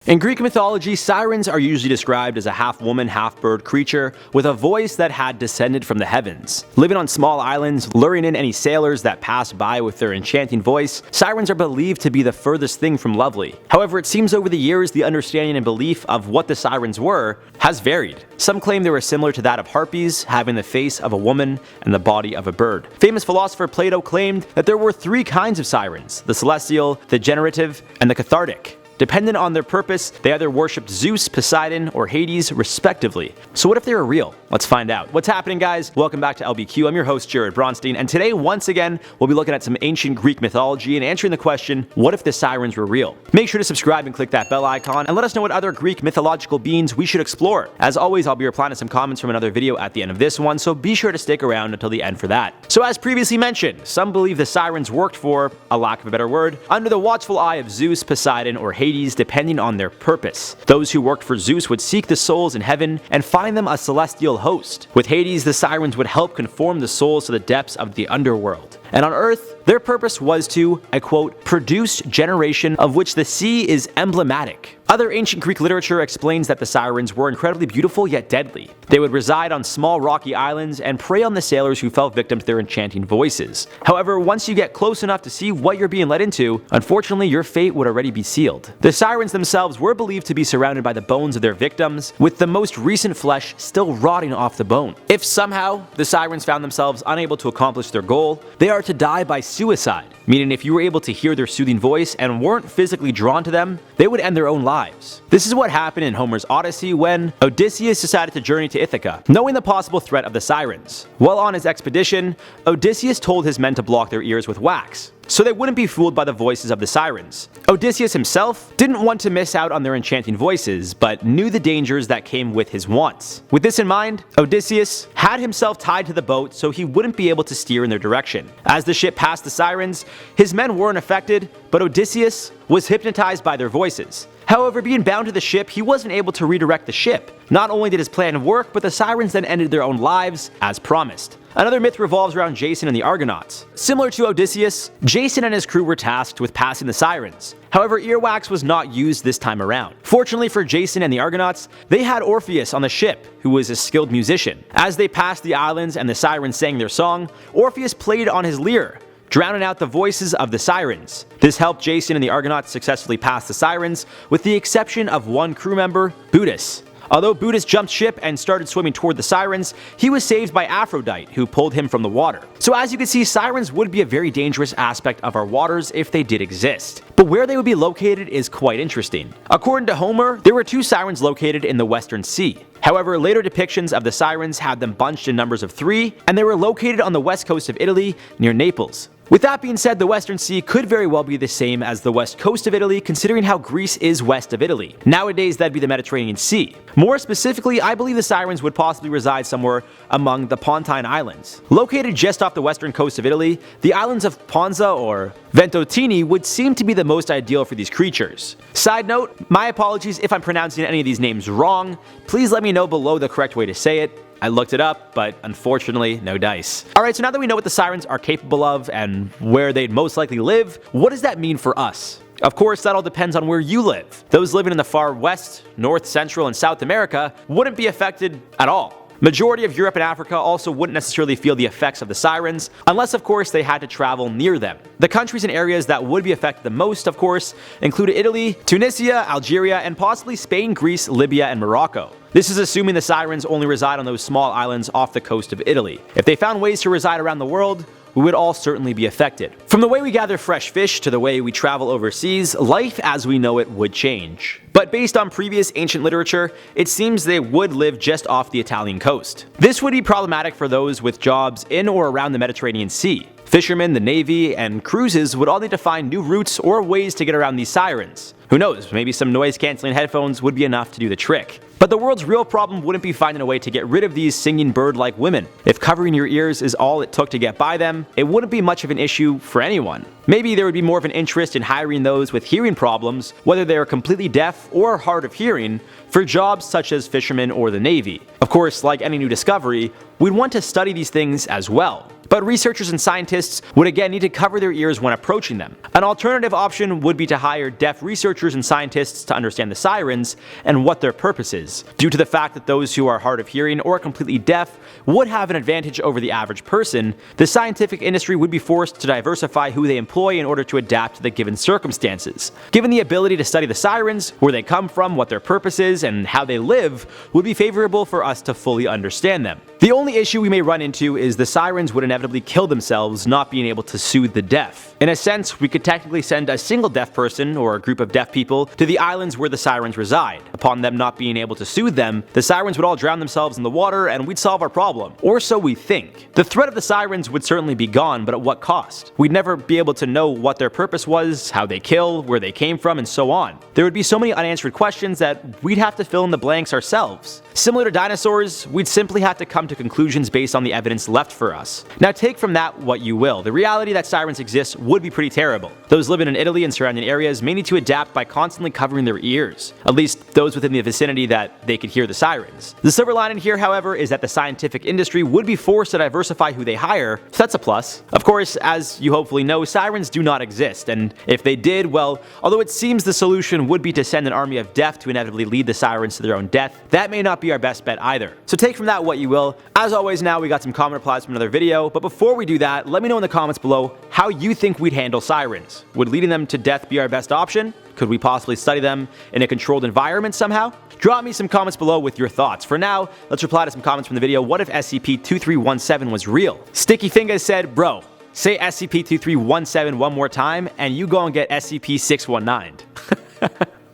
In Greek mythology, sirens are usually described as a half-woman, half-bird creature with a voice that had descended from the heavens. Living on small islands, luring in any sailors that pass by with their enchanting voice, sirens are believed to be the furthest thing from lovely. However, it seems over the years the understanding and belief of what the sirens were has varied. Some claim they were similar to that of harpies, having the face of a woman and the body of a bird. Famous philosopher Plato claimed that there were three kinds of sirens: the celestial, the generative, and the cathartic. Dependent on their purpose, they either worshipped Zeus, Poseidon, or Hades, respectively. So what if they were real? Let's find out. What's happening, guys? Welcome back to LBQ. I'm your host, Jared Bronstein, and today, once again, we'll be looking at some ancient Greek mythology and answering the question, what if the sirens were real? Make sure to subscribe and click that bell icon, and let us know what other Greek mythological beings we should explore. As always, I'll be replying to some comments from another video at the end of this one, so be sure to stick around until the end for that. So as previously mentioned, some believe the sirens worked for, a lack of a better word, under the watchful eye of Zeus, Poseidon, or Hades, depending on their purpose. Those who worked for Zeus would seek the souls in heaven and find them a celestial host. With Hades, the sirens would help conform the souls to the depths of the underworld. And on Earth, their purpose was to, I quote, produce generation of which the sea is emblematic. Other ancient Greek literature explains that the sirens were incredibly beautiful yet deadly. They would reside on small rocky islands and prey on the sailors who fell victim to their enchanting voices. However, once you get close enough to see what you're being led into, unfortunately your fate would already be sealed. The sirens themselves were believed to be surrounded by the bones of their victims, with the most recent flesh still rotting off the bone. If somehow the sirens found themselves unable to accomplish their goal, they are to die by suicide, meaning if you were able to hear their soothing voice and weren't physically drawn to them, they would end their own lives. This is what happened in Homer's Odyssey when Odysseus decided to journey to Ithaca, knowing the possible threat of the sirens. While on his expedition, Odysseus told his men to block their ears with wax, so they wouldn't be fooled by the voices of the sirens. Odysseus himself didn't want to miss out on their enchanting voices, but knew the dangers that came with his wants. With this in mind, Odysseus had himself tied to the boat so he wouldn't be able to steer in their direction. As the ship passed the sirens, his men weren't affected, but Odysseus was hypnotized by their voices. However, being bound to the ship, he wasn't able to redirect the ship. Not only did his plan work, but the sirens then ended their own lives, as promised. Another myth revolves around Jason and the Argonauts. Similar to Odysseus, Jason and his crew were tasked with passing the sirens. However, earwax was not used this time around. Fortunately for Jason and the Argonauts, they had Orpheus on the ship, who was a skilled musician. As they passed the islands and the sirens sang their song, Orpheus played on his lyre, drowning out the voices of the sirens. This helped Jason and the Argonauts successfully pass the sirens, with the exception of one crew member, Bootis. Although Bootis jumped ship and started swimming toward the sirens, he was saved by Aphrodite, who pulled him from the water. So as you can see, sirens would be a very dangerous aspect of our waters if they did exist. But where they would be located is quite interesting. According to Homer, there were two sirens located in the Western Sea. However, later depictions of the sirens had them bunched in numbers of 3, and they were located on the west coast of Italy, near Naples. With that being said, the Western Sea could very well be the same as the west coast of Italy, considering how Greece is west of Italy. Nowadays, that'd be the Mediterranean Sea. More specifically, I believe the sirens would possibly reside somewhere among the Pontine Islands. Located just off the western coast of Italy, the islands of Ponza or Ventotene would seem to be the most ideal for these creatures. Side note, my apologies if I'm pronouncing any of these names wrong. Please let me know below the correct way to say it. I looked it up, but unfortunately, no dice. Alright, so now that we know what the sirens are capable of and where they'd most likely live, what does that mean for us? Of course, that all depends on where you live. Those living in the far west, north, central, and South America wouldn't be affected at all. Majority of Europe and Africa also wouldn't necessarily feel the effects of the sirens, unless of course they had to travel near them. The countries and areas that would be affected the most, of course, include Italy, Tunisia, Algeria, and possibly Spain, Greece, Libya, and Morocco. This is assuming the sirens only reside on those small islands off the coast of Italy. If they found ways to reside around the world, we would all certainly be affected. From the way we gather fresh fish to the way we travel overseas, life as we know it would change. But based on previous ancient literature, it seems they would live just off the Italian coast. This would be problematic for those with jobs in or around the Mediterranean Sea. Fishermen, the Navy, and cruises would all need to find new routes or ways to get around these sirens. Who knows, maybe some noise-canceling headphones would be enough to do the trick. But the world's real problem wouldn't be finding a way to get rid of these singing bird-like women. If covering your ears is all it took to get by them, it wouldn't be much of an issue for anyone. Maybe there would be more of an interest in hiring those with hearing problems, whether they are completely deaf or hard of hearing, for jobs such as fishermen or the Navy. Of course, like any new discovery, we'd want to study these things as well. but researchers and scientists would again need to cover their ears when approaching them. An alternative option would be to hire deaf researchers and scientists to understand the sirens and what their purpose is. Due to the fact that those who are hard of hearing or completely deaf would have an advantage over the average person, the scientific industry would be forced to diversify who they employ in order to adapt to the given circumstances. Given the ability to study the sirens, where they come from, what their purpose is, and how they live, would be favorable for us to fully understand them. The only issue we may run into is the sirens would inevitably kill themselves not being able to soothe the deaf. In a sense, we could technically send a single deaf person or a group of deaf people to the islands where the sirens reside. Upon them not being able to soothe them, the sirens would all drown themselves in the water and we'd solve our problem. Or so we think. The threat of the sirens would certainly be gone, but at what cost? We'd never be able to know what their purpose was, how they kill, where they came from, and so on. There would be so many unanswered questions that we'd have to fill in the blanks ourselves. Similar to dinosaurs, we'd simply have to come to conclusions based on the evidence left for us. Now take from that what you will. The reality that sirens exist would be pretty terrible. Those living in Italy and surrounding areas may need to adapt by constantly covering their ears, at least those within the vicinity that they could hear the sirens. The silver lining here, however, is that the scientific industry would be forced to diversify who they hire, so that's a plus. Of course, as you hopefully know, sirens do not exist, and if they did, well, although it seems the solution would be to send an army of deaf to inevitably lead the sirens to their own death, that may not be our best bet either. So take from that what you will. As always, now we got some comment replies from another video, but before we do that, let me know in the comments below how you think we'd handle sirens. Would leading them to death be our best option? Could we possibly study them in a controlled environment somehow? Drop me some comments below with your thoughts. For now, let's reply to some comments from the video. What if SCP-2317 was real? Sticky Fingers said, bro, say SCP-2317 one more time and you go and get SCP-619.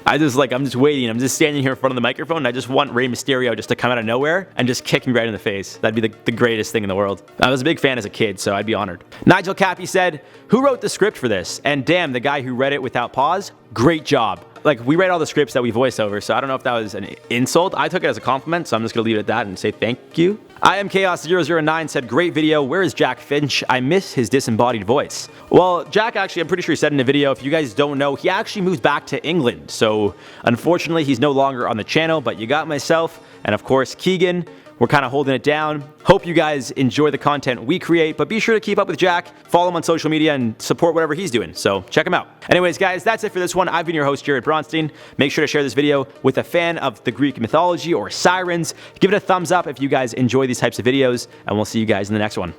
I'm just waiting. I'm just standing here in front of the microphone and I just want Rey Mysterio just to come out of nowhere and just kick me right in the face. That'd be the greatest thing in the world. I was a big fan as a kid, so I'd be honored. Nigel Cappy said, who wrote the script for this? And damn, the guy who read it without pause, great job. Like, we read all the scripts that we voice over, so I don't know if that was an insult. I took it as a compliment, so I'm just gonna leave it at that and say thank you. I am Chaos009 said, great video, where is Jack Finch? I miss his disembodied voice. Well, Jack actually, I'm pretty sure he said in the video, if you guys don't know, he actually moved back to England. So unfortunately, he's no longer on the channel, but you got myself, and of course, Keegan. We're kind of holding it down. Hope you guys enjoy the content we create, but be sure to keep up with Jack, follow him on social media, and support whatever he's doing, so check him out. Anyways, guys, that's it for this one. I've been your host, Jared Bronstein. Make sure to share this video with a fan of the Greek mythology or sirens. Give it a thumbs up if you guys enjoy these types of videos, and we'll see you guys in the next one.